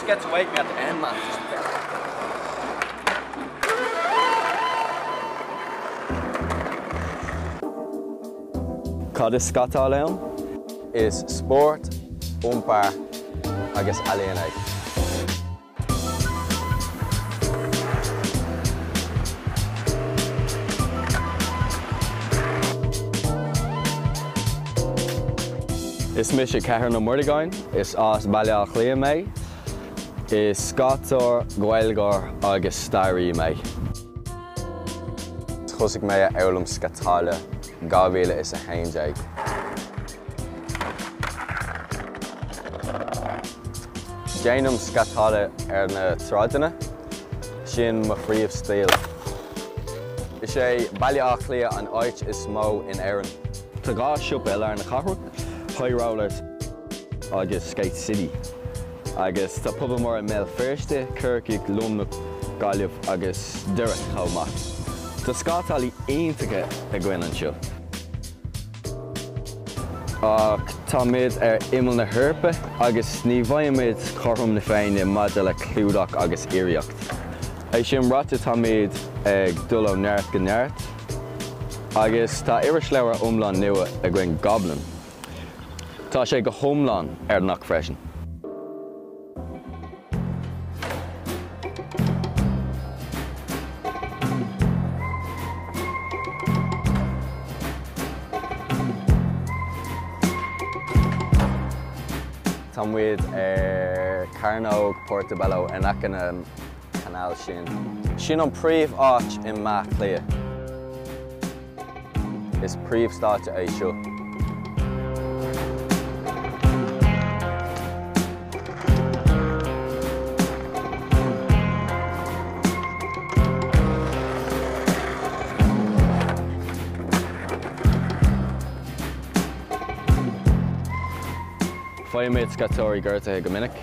just get to wake me at the end, man. Cad is scátáil ann? Is spórt, umpar, agus leathanaigh. Is mis cethir na mórdagáin, is as BLOC mé, is scátáil, Gaeilge agus stairí mé. Chosig mé eolalam scátáile 2011. Déanam scátáile na trádaine, sin mo phríomhstíl. Is sé BLOC an áit is mó in éireann. Tá gá siop eile ar na cathrach, high rollers agus skate city. Agus tá pob mór an méil firste, Kirkig, Lumnach, Gaeilge agus Dúirt chomach. Tá scátáil aontaithe a gcuin anseo. Ach tá méid ar imil na thurpa agus ní bhaim méid chorthum na féin i maidir le clúdach agus iarracht. É sin rata tá méid ag dul ó neart go neart, agus tá iris leabhar iomlán nua a gcuin goblin. Tá sé go thomláin ar nach freisin. Tá muid ar Carnóg, Portobello inach an canal sin. Sin an príomh áit in maith clia. Is príomhstáte é seo. Fáim méid scátóirí gortaithe go minic.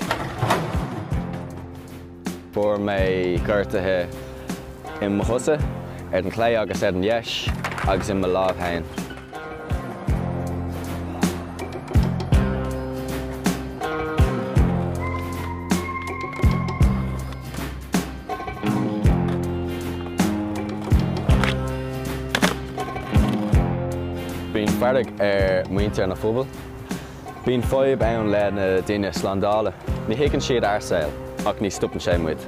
Bor mé gortaithe i mo chusa, ar an clé agus ar an dheis, agus in mo lábhtheann. Bhín feardig ar muintear na phobal. Bhín 5 ann le na daoine slandála. Ní hicann siad airsail, ach ní stopann sé muid.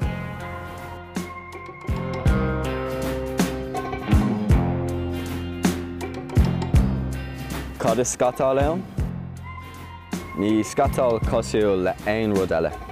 Cad is scátáil ann? Ní scátáil cosúil le aon rud eile.